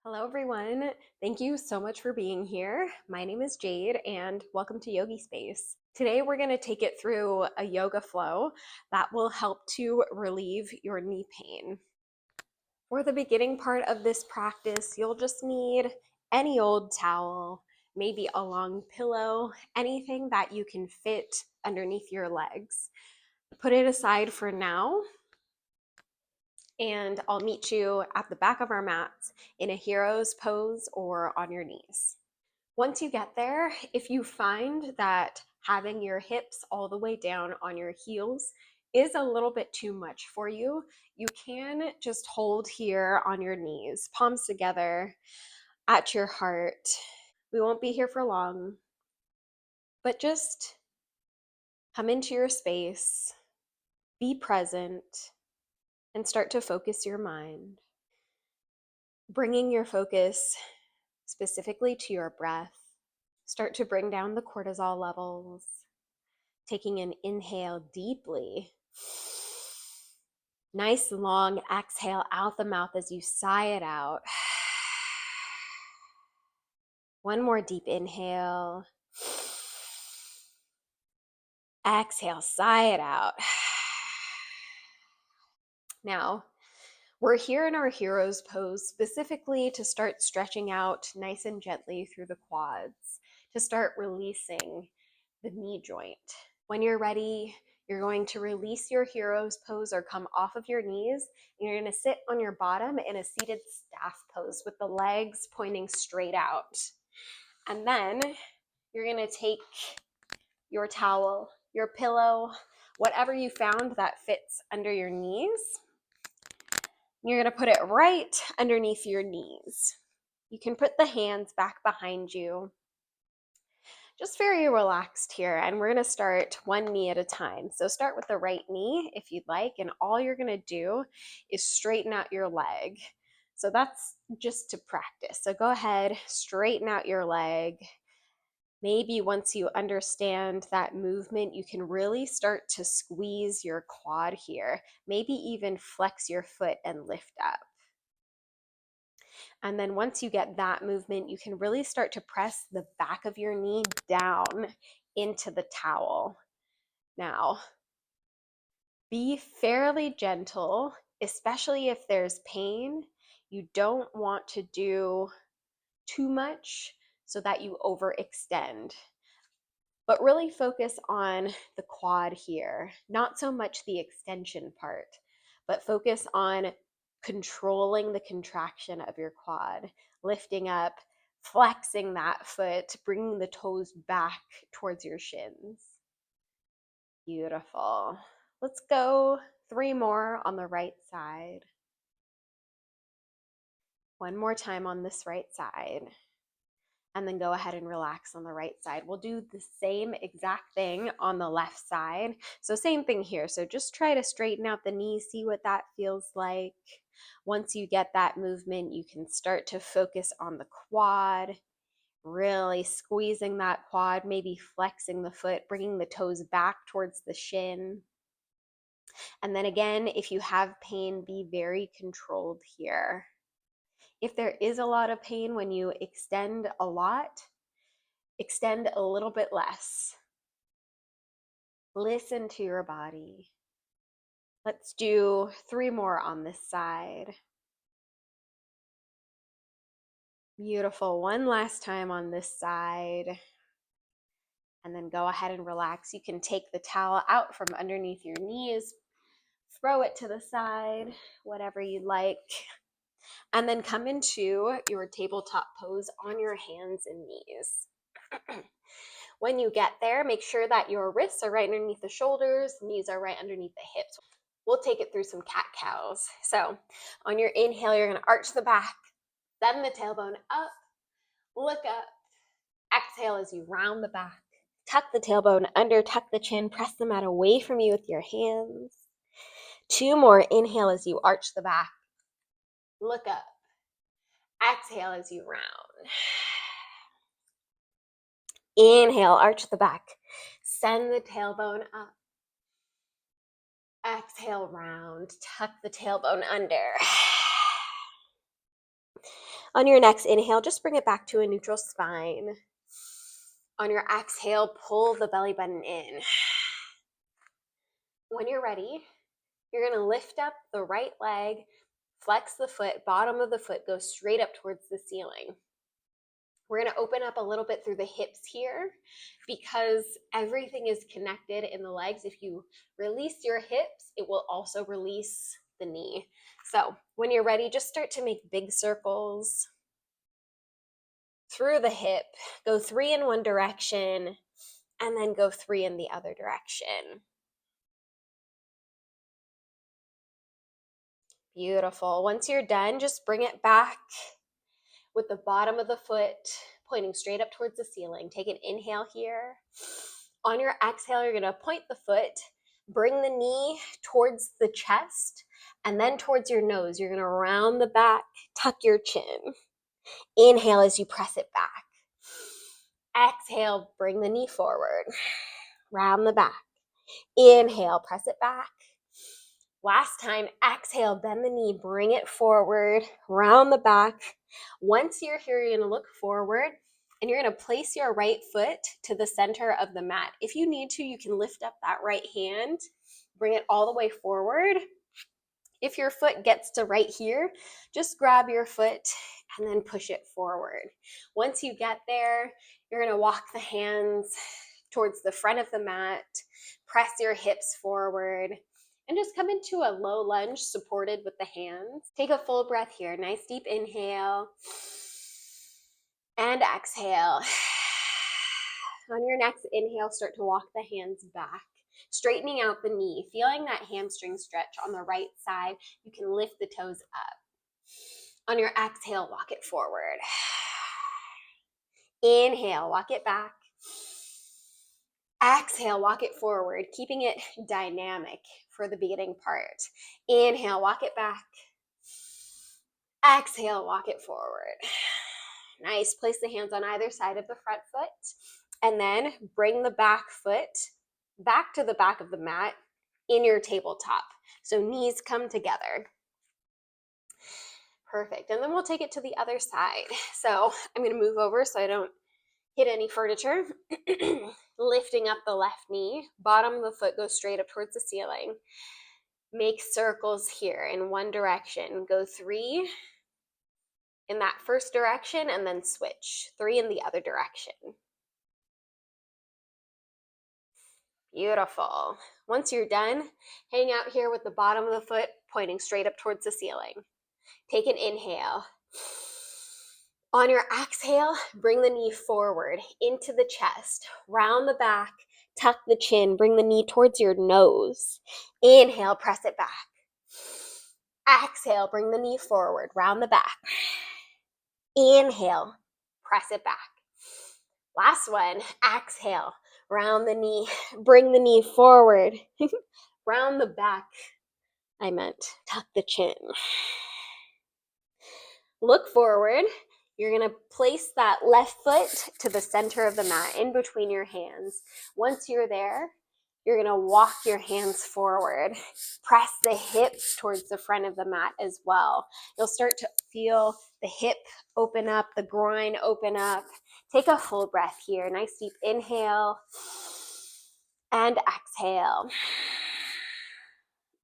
Hello, everyone. Thank you so much for being here. My name is Jade, and welcome to Yogi Space. Today, we're going to take it through a yoga flow that will help to relieve your knee pain. For the beginning part of this practice, you'll just need any old towel, maybe a long pillow, anything that you can fit underneath your legs. Put it aside for now, and I'll meet you at the back of our mats in a hero's pose or on your knees. Once you get there, if you find that having your hips all the way down on your heels is a little bit too much for you, you can just hold here on your knees, palms together at your heart. We won't be here for long, but just come into your space, be present, and start to focus your mind. Bringing your focus specifically to your breath. Start to bring down the cortisol levels. Taking an inhale deeply. Nice long exhale out the mouth as you sigh it out. One more deep inhale. Exhale, sigh it out. Now, we're here in our hero's pose specifically to start stretching out nice and gently through the quads, to start releasing the knee joint. When you're ready, you're going to release your hero's pose or come off of your knees. And you're going to sit on your bottom in a seated staff pose with the legs pointing straight out. And then you're going to take your towel, your pillow, whatever you found that fits under your knees. You're going to put it right underneath your knees. You can put the hands back behind you. Just very relaxed here, and we're going to start one knee at a time. So start with the right knee if you'd like, and all you're going to do is straighten out your leg. So that's just to practice. So go ahead, straighten out your leg. Maybe once you understand that movement, you can really start to squeeze your quad here. Maybe even flex your foot and lift up. And then once you get that movement, you can really start to press the back of your knee down into the towel. Now, be fairly gentle, especially if there's pain. You don't want to do too much so that you overextend. But really focus on the quad here, not so much the extension part, but focus on controlling the contraction of your quad, lifting up, flexing that foot, bringing the toes back towards your shins. Beautiful. Let's go 3 more on the right side. One more time on this right side. And then go ahead and relax on the right side. We'll do the same exact thing on the left side. So same thing here. So just try to straighten out the knee, see what that feels like. Once you get that movement, you can start to focus on the quad, really squeezing that quad, maybe flexing the foot, bringing the toes back towards the shin. And then again, if you have pain, be very controlled here. If there is a lot of pain when you extend a lot, extend a little bit less. Listen to your body. Let's do 3 more on this side. Beautiful. One last time on this side. And then go ahead and relax. You can take the towel out from underneath your knees, throw it to the side, whatever you'd like. And then come into your tabletop pose on your hands and knees. When you get there, make sure that your wrists are right underneath the shoulders, knees are right underneath the hips. We'll take it through some cat-cows. So on your inhale, you're going to arch the back, send the tailbone up, look up. Exhale as you round the back. Tuck the tailbone under, tuck the chin, press the mat away from you with your hands. 2 more. Inhale as you arch the back. Look up. Exhale as you round. Inhale, arch the back. Send the tailbone up. Exhale, round. Tuck the tailbone under. On your next inhale, just bring it back to a neutral spine. On your exhale, pull the belly button in. When you're ready, you're going to lift up the right leg, flex the foot, bottom of the foot goes straight up towards the ceiling. We're going to open up a little bit through the hips here because everything is connected in the legs. If you release your hips, it will also release the knee. So when you're ready, just start to make big circles through the hip. Go 3 in one direction and then go 3 in the other direction. Beautiful. Once you're done, just bring it back with the bottom of the foot pointing straight up towards the ceiling. Take an inhale here. On your exhale, you're going to point the foot, bring the knee towards the chest, and then towards your nose. You're going to round the back, tuck your chin. Inhale as you press it back. Exhale, bring the knee forward, round the back. Inhale, press it back. Last time, exhale, bend the knee, bring it forward, round the back. Once you're here, you're going to look forward and you're going to place your right foot to the center of the mat. If you need to, you can lift up that right hand, bring it all the way forward. If your foot gets to right here, just grab your foot and then push it forward. Once you get there, you're going to walk the hands towards the front of the mat, press your hips forward, and just come into a low lunge supported with the hands. Take a full breath here. Nice deep inhale and exhale. On your next inhale, start to walk the hands back, straightening out the knee, feeling that hamstring stretch on the right side. You can lift the toes up. On your exhale, walk it forward. Inhale, walk it back. Exhale, walk it forward, keeping it dynamic for the beginning part. Inhale, walk it back. Exhale, walk it forward. Nice. Place the hands on either side of the front foot and then bring the back foot back to the back of the mat in your tabletop. So knees come together. Perfect. And then we'll take it to the other side. So I'm going to move over so I don't hit any furniture. Lifting up the left knee, bottom of the foot goes straight up towards the ceiling. Make circles here in one direction. Go 3 in that first direction and then switch. 3 in the other direction. Beautiful. Once you're done, hang out here with the bottom of the foot pointing straight up towards the ceiling. Take an inhale. On your exhale, bring the knee forward into the chest, round the back, tuck the chin, bring the knee towards your nose. Inhale, press it back. Exhale, bring the knee forward, round the back. Inhale, press it back. Last one, exhale, round the knee, bring the knee forward, round the back. I meant tuck the chin. Look forward. You're going to place that left foot to the center of the mat in between your hands. Once you're there, you're going to walk your hands forward. Press the hips towards the front of the mat as well. You'll start to feel the hip open up, the groin open up. Take a full breath here. Nice deep inhale and exhale.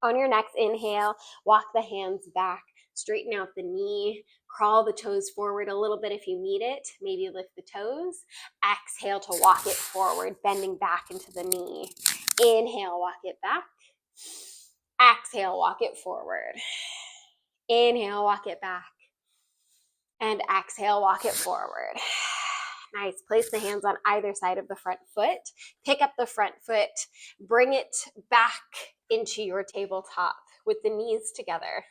On your next inhale, walk the hands back. Straighten out the knee, crawl the toes forward a little bit if you need it. Maybe lift the toes. Exhale to walk it forward, bending back into the knee. Inhale, walk it back. Exhale, walk it forward. Inhale, walk it back. And exhale, walk it forward. Nice. Place the hands on either side of the front foot. Pick up the front foot. Bring it back into your tabletop with the knees together.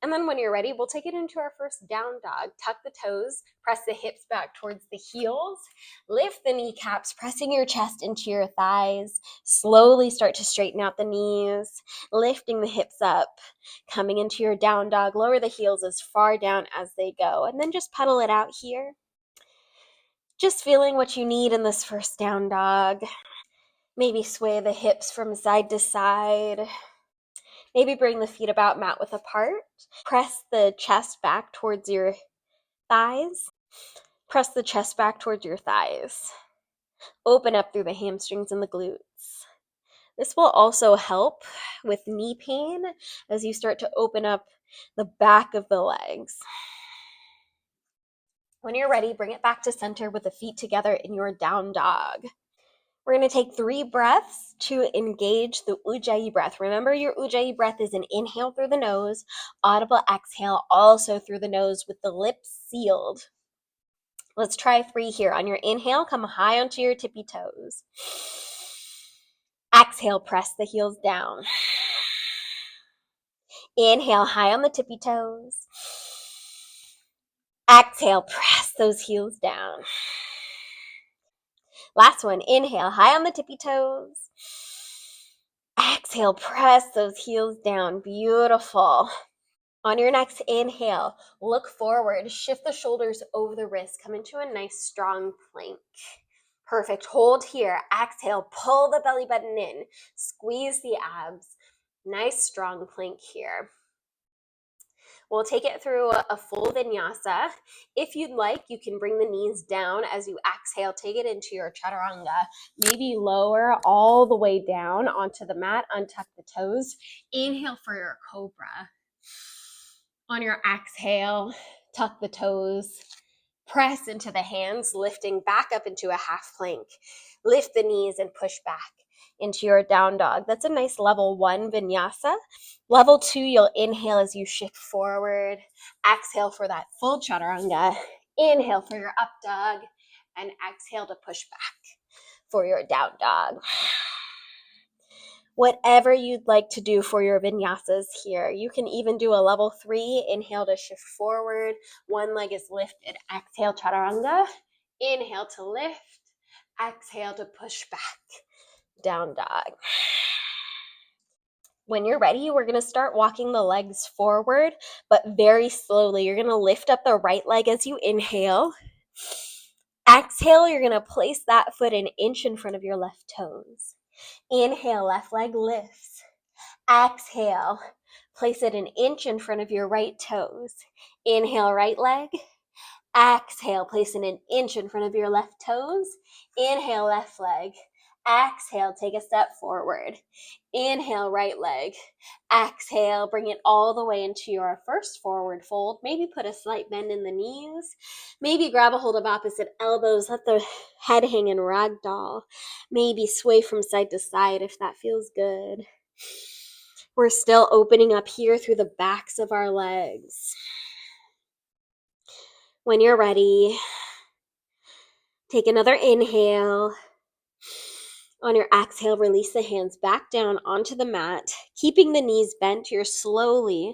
And then when you're ready, we'll take it into our first down dog. Tuck the toes, press the hips back towards the heels, lift the kneecaps, pressing your chest into your thighs. Slowly start to straighten out the knees, lifting the hips up, coming into your down dog. Lower the heels as far down as they go, and then just pedal it out here. Just feeling what you need in this first down dog. Maybe sway the hips from side to side. Maybe bring the feet about mat width apart. Press the chest back towards your thighs. Press the chest back towards your thighs. Open up through the hamstrings and the glutes. This will also help with knee pain as you start to open up the back of the legs. When you're ready, bring it back to center with the feet together in your down dog. We're going to take 3 breaths to engage the Ujjayi breath. Remember, your Ujjayi breath is an inhale through the nose, audible exhale also through the nose with the lips sealed. Let's try 3 here. On your inhale, come high onto your tippy toes. Exhale, press the heels down. Inhale, high on the tippy toes. Exhale, press those heels down. Last one, inhale, high on the tippy toes. Exhale, press those heels down. Beautiful. On your next inhale, look forward, shift the shoulders over the wrists, come into a nice strong plank. Perfect. Hold here. Exhale, pull the belly button in, squeeze the abs. Nice strong plank here. We'll take it through a full vinyasa. If you'd like, you can bring the knees down as you exhale, take it into your chaturanga. Maybe lower all the way down onto the mat, untuck the toes. Inhale for your cobra. On your exhale, tuck the toes. Press into the hands, lifting back up into a half plank. Lift the knees and push back into your down dog. That's a nice level 1 vinyasa. Level 2, you'll inhale as you shift forward. Exhale for that full chaturanga. Inhale for your up dog. And exhale to push back for your down dog. Whatever you'd like to do for your vinyasas here. You can even do a level 3, inhale to shift forward. One leg is lifted. Exhale, chaturanga. Inhale to lift. Exhale to push back. Down dog. When you're ready, we're going to start walking the legs forward, but very slowly. You're going to lift up the right leg as you inhale. Exhale, you're going to place that foot an inch in front of your left toes. Inhale, left leg lifts. Exhale, place it an inch in front of your right toes. Inhale, right leg. Exhale, place it an inch in front of your left toes. Inhale, left leg. Exhale, take a step forward. Inhale, right leg. Exhale, bring it all the way into your first forward fold. Maybe put a slight bend in the knees. Maybe grab a hold of opposite elbows. Let the head hang in ragdoll. Maybe sway from side to side if that feels good. We're still opening up here through the backs of our legs. When you're ready, take another inhale. On your exhale, release the hands back down onto the mat. Keeping the knees bent, you're slowly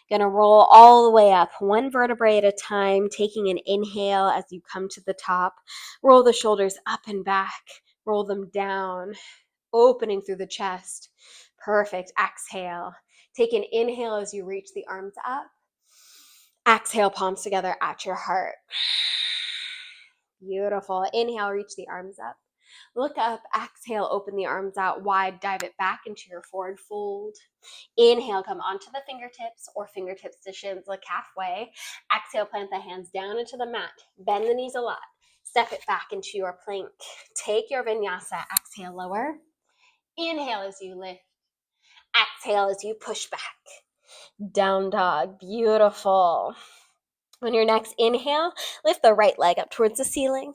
going to roll all the way up, 1 vertebrae at a time, taking an inhale as you come to the top. Roll the shoulders up and back. Roll them down, opening through the chest. Perfect. Exhale. Take an inhale as you reach the arms up. Exhale, palms together at your heart. Beautiful. Inhale, reach the arms up. Look up, exhale, open the arms out wide, dive it back into your forward fold. Inhale, come onto the fingertips or fingertips to shins, look halfway. Exhale, plant the hands down into the mat. Bend the knees a lot. Step it back into your plank. Take your vinyasa. Exhale, lower. Inhale as you lift. Exhale as you push back. Down dog. Beautiful. On your next inhale, lift the right leg up towards the ceiling.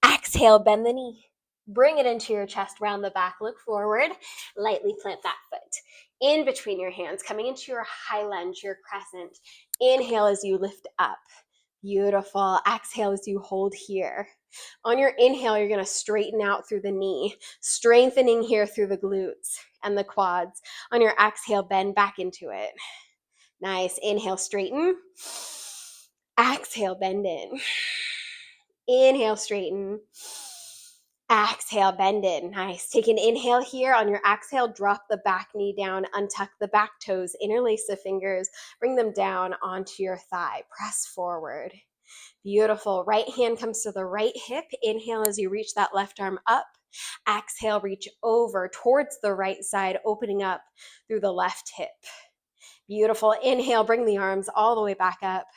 Exhale, bend the knee. Bring it into your chest, round the back, look forward. Lightly plant that foot in between your hands, coming into your high lunge, your crescent. Inhale as you lift up. Beautiful. Exhale as you hold here. On your inhale, you're going to straighten out through the knee, strengthening here through the glutes and the quads. On your exhale, bend back into it. Nice. Inhale, straighten. Exhale, bend in. Inhale, straighten. Exhale, bend in. Nice. Take an inhale here. On your exhale, drop the back knee down, untuck the back toes, interlace the fingers, bring them down onto your thigh. Press forward. Beautiful. Right hand comes to the right hip. Inhale as you reach that left arm up. Exhale, reach over towards the right side, opening up through the left hip. Beautiful. Inhale, bring the arms all the way back up.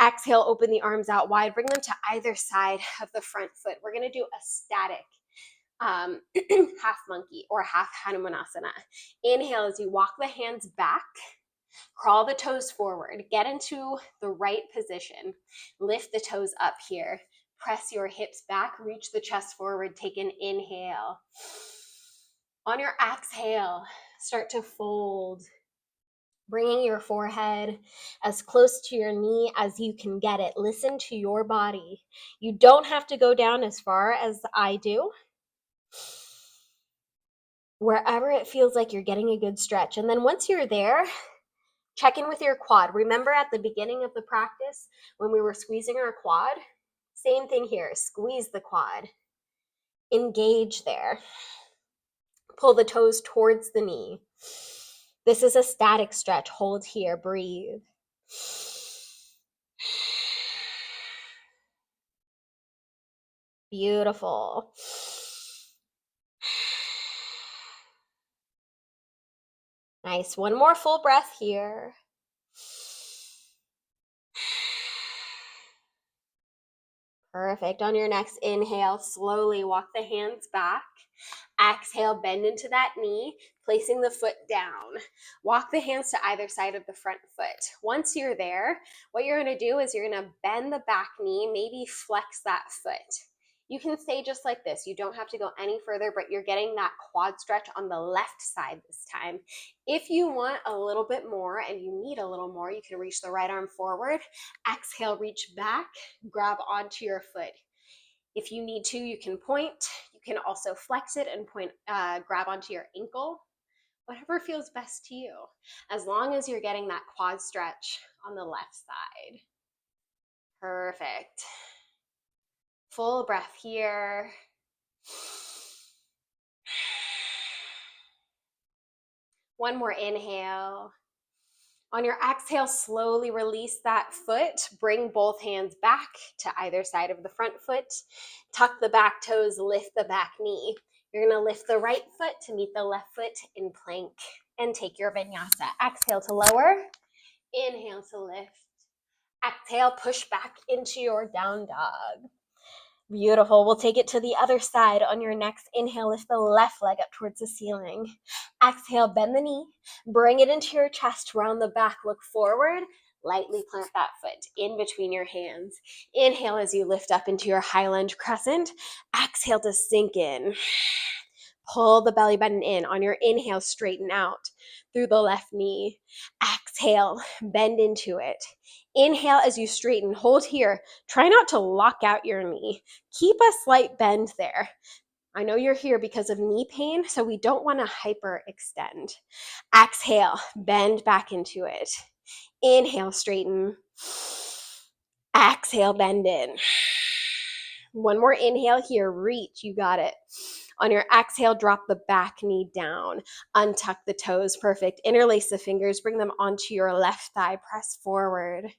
Exhale, open the arms out wide. Bring them to either side of the front foot. We're going to do a static half monkey or half Hanumanasana. Inhale as you walk the hands back. Crawl the toes forward. Get into the right position. Lift the toes up here. Press your hips back. Reach the chest forward. Take an inhale. On your exhale, start to fold. Bringing your forehead as close to your knee as you can get it. Listen to your body. You don't have to go down as far as I do. Wherever it feels like you're getting a good stretch. And then once you're there, check in with your quad. Remember at the beginning of the practice when we were squeezing our quad? Same thing here. Squeeze the quad. Engage there. Pull the toes towards the knee. This is a static stretch. Hold here. Breathe. Beautiful. Nice. One more full breath here. Perfect. On your next inhale, slowly walk the hands back. Exhale, bend into that knee, placing the foot down. Walk the hands to either side of the front foot. Once you're there, what you're going to do is you're going to bend the back knee, maybe flex that foot. You can stay just like this. You don't have to go any further, but you're getting that quad stretch on the left side this time. If you want a little bit more and you need a little more, you can reach the right arm forward. Exhale, reach back, grab onto your foot. If you need to, you can point. You can also flex it and point, grab onto your ankle. Whatever feels best to you, as long as you're getting that quad stretch on the left side. Perfect. Full breath here. One more inhale. On your exhale, slowly release that foot. Bring both hands back to either side of the front foot. Tuck the back toes, lift the back knee. You're going to lift the right foot to meet the left foot in plank and take your vinyasa. Exhale to lower. Inhale to lift. Exhale, push back into your down dog. Beautiful. We'll take it to the other side. On your next inhale, lift the left leg up towards the ceiling. Exhale, bend the knee. Bring it into your chest, round the back, look forward. Lightly plant that foot in between your hands. Inhale as you lift up into your high lunge crescent. Exhale to sink in. Pull the belly button in. On your inhale, straighten out through the left knee. Exhale, bend into it. Inhale as you straighten. Hold here. Try not to lock out your knee. Keep a slight bend there. I know you're here because of knee pain, so we don't want to hyperextend. Exhale, bend back into it. Inhale, straighten. Exhale, bend in. One more inhale here. Reach. You got it. On your exhale, drop the back knee down. Untuck the toes. Perfect. Interlace the fingers. Bring them onto your left thigh. Press forward.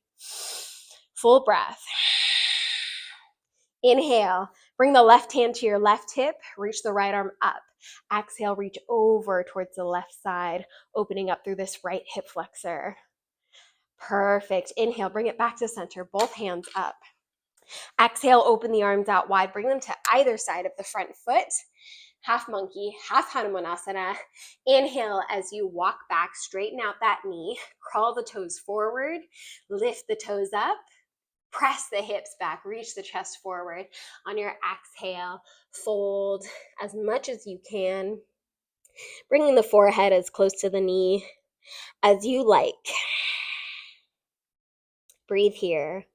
Full breath. Inhale. Bring the left hand to your left hip. Reach the right arm up. Exhale, reach over towards the left side, opening up through this right hip flexor. Perfect. Inhale, bring it back to center. Both hands up. Exhale, open the arms out wide. Bring them to either side of the front foot. Half monkey, half Hanumanasana. Inhale as you walk back, straighten out that knee, crawl the toes forward, lift the toes up, press the hips back, reach the chest forward. On your exhale, fold as much as you can, bringing the forehead as close to the knee as you like. Breathe here.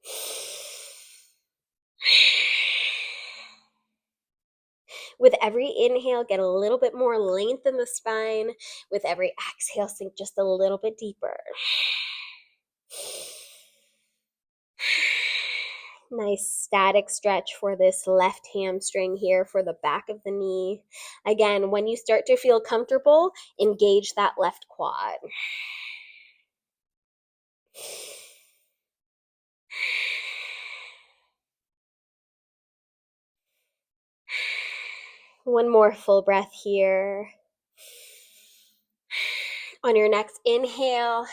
With every inhale, get a little bit more length in the spine. With every exhale, sink just a little bit deeper. Nice static stretch for this left hamstring here for the back of the knee. Again, when you start to feel comfortable, engage that left quad. One more full breath here. On your next inhale,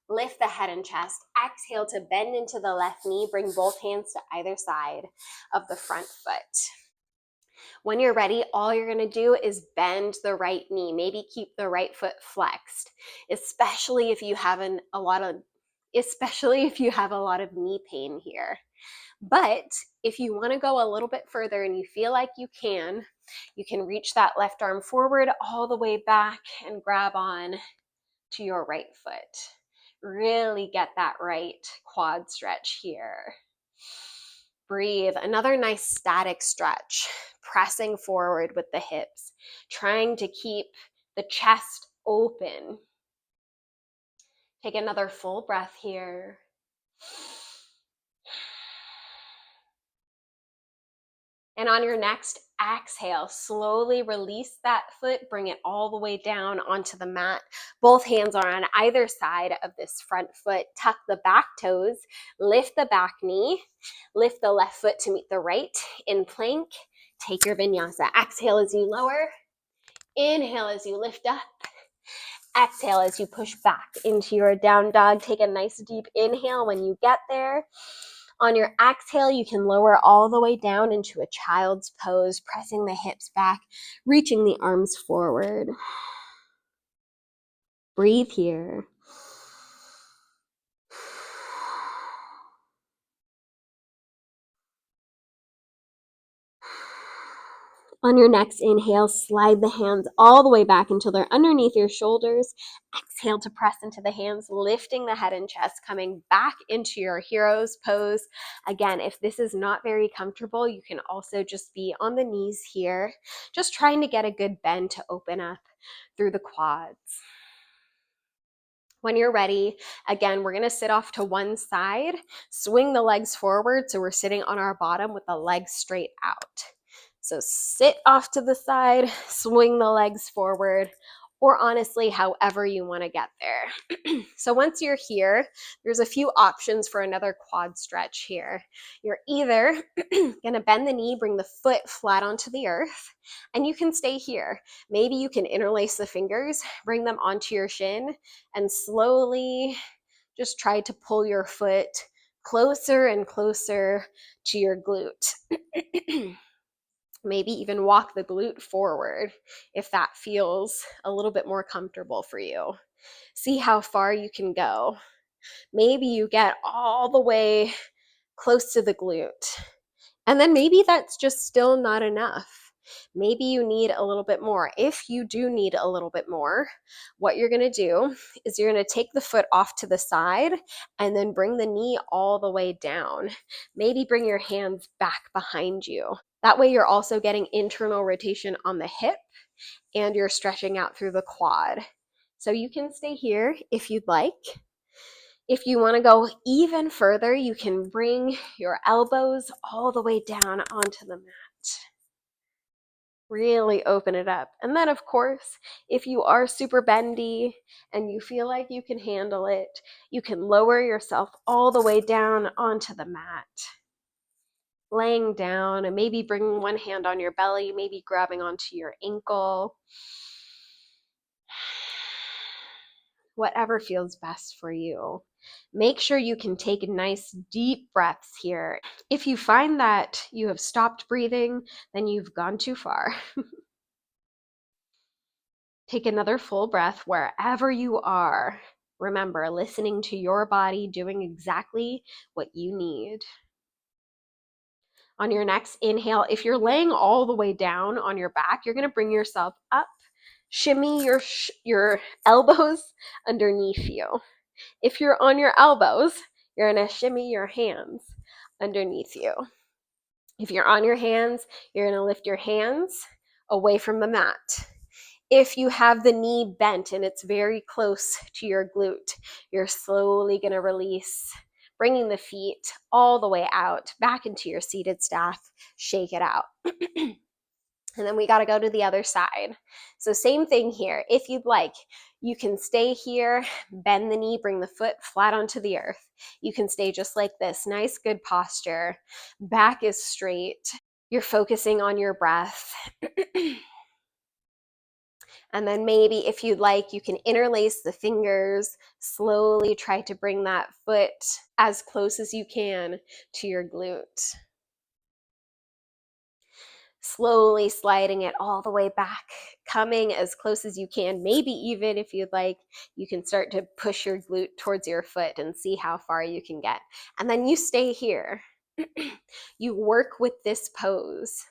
lift the head and chest. Exhale to bend into the left knee. Bring both hands to either side of the front foot. When you're ready, all you're going to do is bend the right knee. Maybe keep the right foot flexed, especially if you have a lot of knee pain here. But if you want to go a little bit further and you feel like you can reach that left arm forward all the way back and grab on to your right foot. Really get that right quad stretch here. Breathe. Another nice static stretch, pressing forward with the hips, trying to keep the chest open. Take another full breath here. And on your next exhale, slowly release that foot, bring it all the way down onto the mat. Both hands are on either side of this front foot. Tuck the back toes, lift the back knee, lift the left foot to meet the right in plank. Take your vinyasa. Exhale as you lower, inhale as you lift up. Exhale as you push back into your down dog. Take a nice deep inhale when you get there. On your exhale, you can lower all the way down into a child's pose, pressing the hips back, reaching the arms forward. Breathe here. On your next inhale, slide the hands all the way back until they're underneath your shoulders. Exhale to press into the hands, lifting the head and chest, coming back into your hero's pose. Again, if this is not very comfortable, you can also just be on the knees here, just trying to get a good bend to open up through the quads. When you're ready, again, we're gonna sit off to one side, swing the legs forward so we're sitting on our bottom with the legs straight out. So sit off to the side, swing the legs forward, or honestly, however you wanna get there. So once you're here, there's a few options for another quad stretch here. You're either gonna bend the knee, bring the foot flat onto the earth, and you can stay here. Maybe you can interlace the fingers, bring them onto your shin, and slowly just try to pull your foot closer and closer to your glute. Maybe even walk the glute forward if that feels a little bit more comfortable for you. See how far you can go. Maybe you get all the way close to the glute. And then maybe that's just still not enough. Maybe you need a little bit more. If you do need a little bit more, what you're going to do is you're going to take the foot off to the side and then bring the knee all the way down. Maybe bring your hands back behind you. That way you're also getting internal rotation on the hip and you're stretching out through the quad. So you can stay here if you'd like. If you want to go even further, you can bring your elbows all the way down onto the mat. Really open it up. And then, of course, if you are super bendy and you feel like you can handle it, you can lower yourself all the way down onto the mat. Laying down and maybe bringing one hand on your belly, maybe grabbing onto your ankle. Whatever feels best for you. Make sure you can take nice deep breaths here. If you find that you have stopped breathing, then you've gone too far. Take another full breath wherever you are. Remember, listening to your body, doing exactly what you need. On your next inhale, if you're laying all the way down on your back, you're going to bring yourself up. Shimmy your elbows underneath you. If you're on your elbows, you're going to shimmy your hands underneath you. If you're on your hands, you're going to lift your hands away from the mat. If you have the knee bent and it's very close to your glute, you're slowly going to release, bringing the feet all the way out, back into your seated staff. Shake it out. And then we got to go to the other side. So same thing here. If you'd like, you can stay here, bend the knee, bring the foot flat onto the earth. You can stay just like this. Nice, good posture. Back is straight. You're focusing on your breath. And then maybe if you'd like, you can interlace the fingers, slowly try to bring that foot as close as you can to your glute. Slowly sliding it all the way back, coming as close as you can. Maybe even if you'd like, you can start to push your glute towards your foot and see how far you can get. And then you stay here. You work with this pose.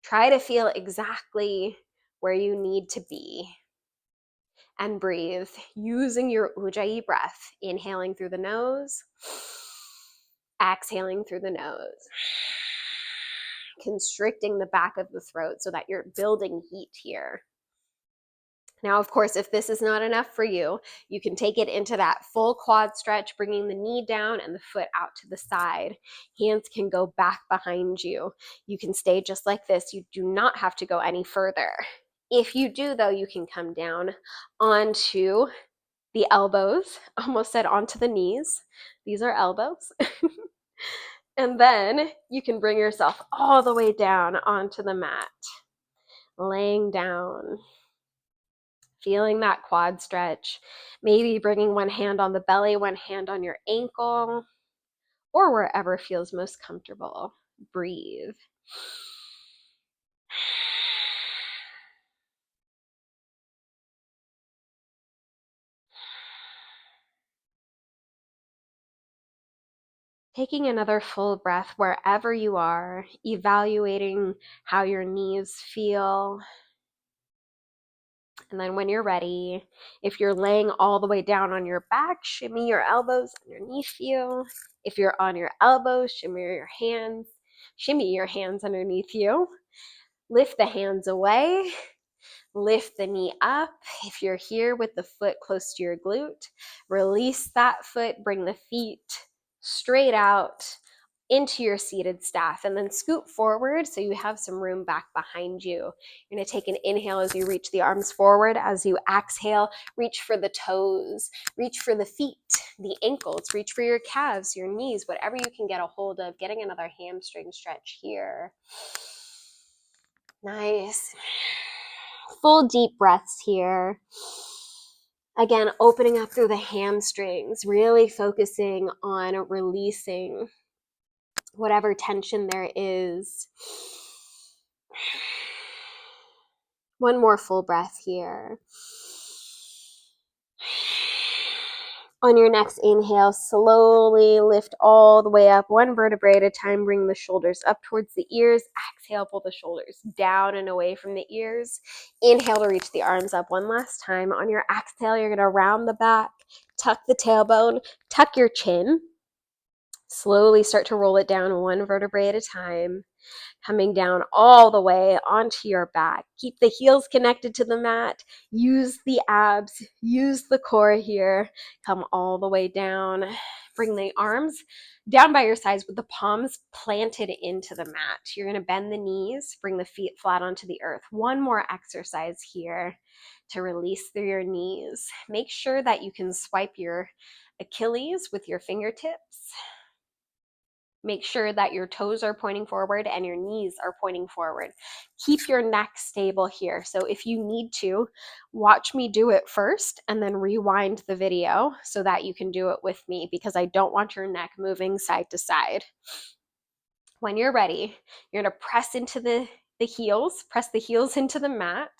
Try to feel exactly where you need to be. And breathe using your Ujjayi breath, inhaling through the nose, exhaling through the nose, constricting the back of the throat so that you're building heat here. Now, of course, if this is not enough for you, you can take it into that full quad stretch, bringing the knee down and the foot out to the side. Hands can go back behind you. You can stay just like this. You do not have to go any further. If you do, though, you can come down onto the elbows, almost said onto the knees. These are elbows. And then you can bring yourself all the way down onto the mat, laying down, feeling that quad stretch, maybe bringing one hand on the belly, one hand on your ankle, or wherever feels most comfortable. Breathe. Taking another full breath wherever you are, evaluating how your knees feel. And then when you're ready, if you're laying all the way down on your back, shimmy your elbows underneath you. If you're on your elbows, shimmy your hands underneath you. Lift the hands away. Lift the knee up. If you're here with the foot close to your glute, release that foot, bring the feet straight out into your seated staff, and then scoot forward so you have some room back behind you. You're going to take an inhale as you reach the arms forward. As you exhale, reach for the toes, reach for the feet, the ankles, reach for your calves, your knees, whatever you can get a hold of. Getting another hamstring stretch here. Nice. Full deep breaths here. Again, opening up through the hamstrings, really focusing on releasing whatever tension there is. One more full breath here. On your next inhale, slowly lift all the way up, one vertebrae at a time. Bring the shoulders up towards the ears. Exhale, pull the shoulders down and away from the ears. Inhale to reach the arms up one last time. On your exhale, you're going to round the back, tuck the tailbone, tuck your chin. Slowly start to roll it down one vertebrae at a time. Coming down all the way onto your back. Keep the heels connected to the mat. Use the abs, use the core here. Come all the way down. Bring the arms down by your sides with the palms planted into the mat. You're going to bend the knees, bring the feet flat onto the earth. One more exercise here to release through your knees. Make sure that you can swipe your Achilles with your fingertips. Make sure that your toes are pointing forward and your knees are pointing forward. Keep your neck stable here. So if you need to, watch me do it first and then rewind the video so that you can do it with me, because I don't want your neck moving side to side. When you're ready, you're going to press into the heels, press the heels into the mat.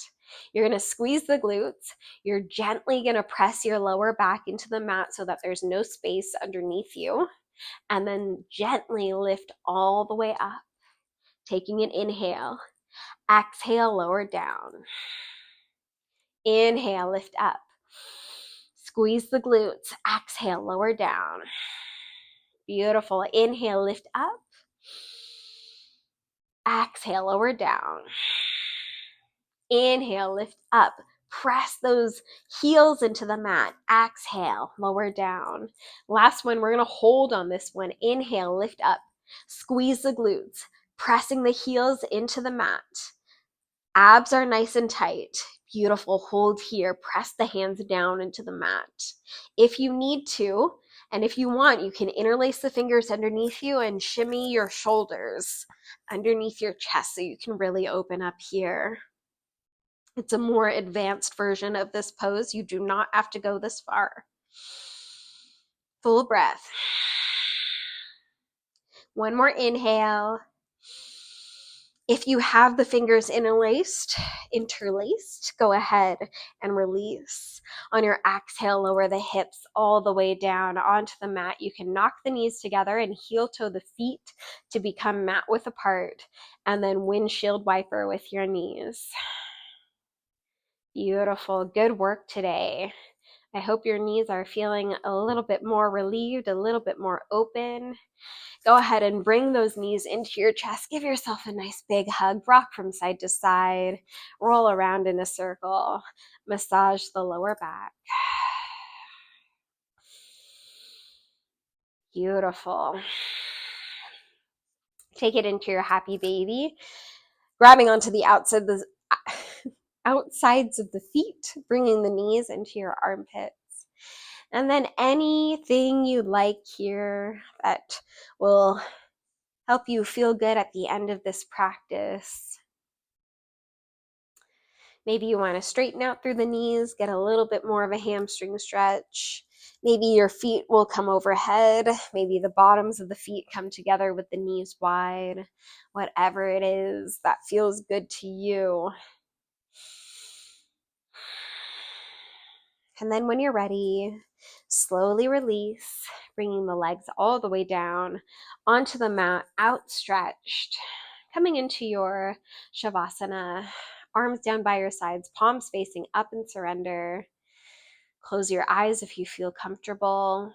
You're going to squeeze the glutes. You're gently going to press your lower back into the mat so that there's no space underneath you. And then gently lift all the way up, taking an inhale. Exhale, lower down. Inhale, lift up. Squeeze the glutes. Exhale, lower down. Beautiful. Inhale, lift up. Exhale, lower down. Inhale, lift up. Press those heels into the mat. Exhale, lower down. Last one, we're going to hold on this one. Inhale, lift up. Squeeze the glutes, pressing the heels into the mat. Abs are nice and tight. Beautiful. Hold here. Press the hands down into the mat. If you need to, And if you want, you can interlace the fingers underneath you and shimmy your shoulders underneath your chest so you can really open up here. It's a more advanced version of this pose. You do not have to go this far. Full breath. One more inhale. If you have the fingers interlaced, go ahead and release. On your exhale, lower the hips all the way down onto the mat. You can knock the knees together and heel toe the feet to become mat width apart, and then windshield wiper with your knees. Beautiful. Good work today. I hope your knees are feeling a little bit more relieved, a little bit more open. Go ahead and bring those knees into your chest. Give yourself a nice big hug. Rock from side to side. Roll around in a circle. Massage the lower back. Beautiful. Take it into your happy baby. Grabbing onto the outsides of the feet, bringing the knees into your armpits. And then anything you like here that will help you feel good at the end of this practice. Maybe you want to straighten out through the knees, get a little bit more of a hamstring stretch. Maybe your feet will come overhead. Maybe the bottoms of the feet come together with the knees wide. Whatever it is that feels good to you. And then when you're ready, slowly release, bringing the legs all the way down onto the mat, outstretched, coming into your Shavasana, arms down by your sides, palms facing up in surrender. Close your eyes if you feel comfortable.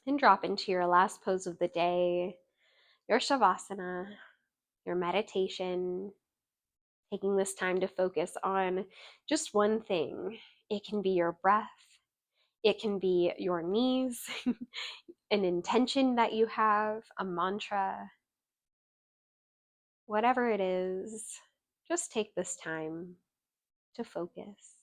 And drop into your last pose of the day, your Shavasana, your meditation, taking this time to focus on just one thing. It can be your breath. It can be your knees, an intention that you have, a mantra, whatever it is, just take this time to focus.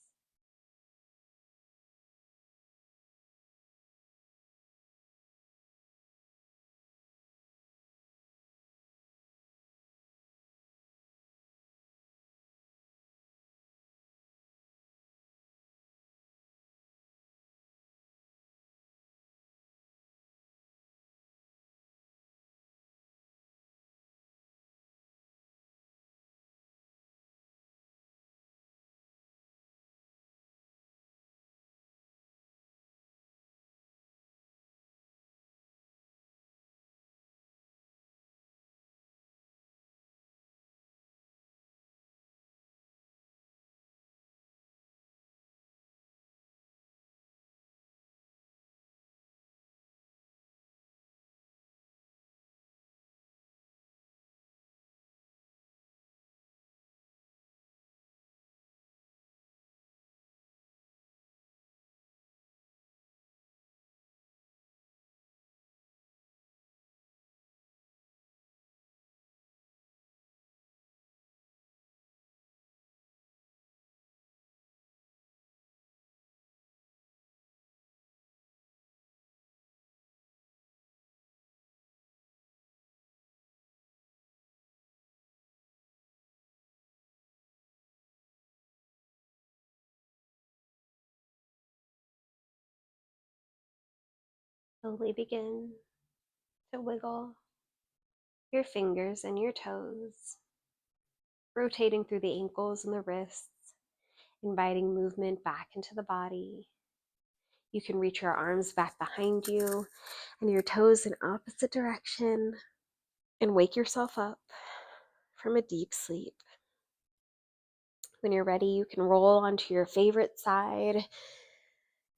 Slowly begin to wiggle your fingers and your toes, rotating through the ankles and the wrists, inviting movement back into the body. You can reach your arms back behind you and your toes in opposite direction and wake yourself up from a deep sleep. When you're ready, you can roll onto your favorite side,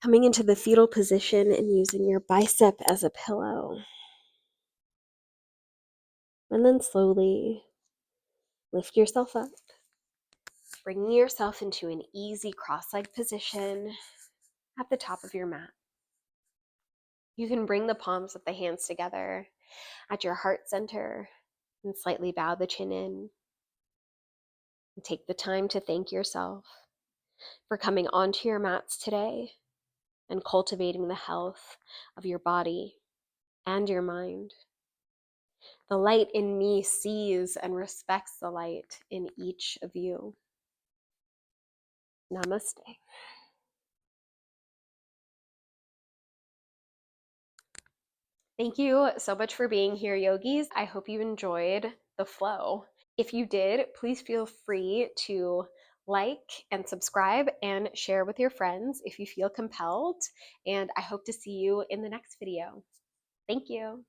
coming into the fetal position and using your bicep as a pillow. And then slowly lift yourself up, bringing yourself into an easy cross-legged position at the top of your mat. You can bring the palms of the hands together at your heart center and slightly bow the chin in. And take the time to thank yourself for coming onto your mats today, and cultivating the health of your body and your mind. The light in me sees and respects the light in each of you. Namaste. Thank you so much for being here, yogis. I hope you enjoyed the flow. If you did, please feel free to like and subscribe and share with your friends if you feel compelled. And I hope to see you in the next video. Thank you.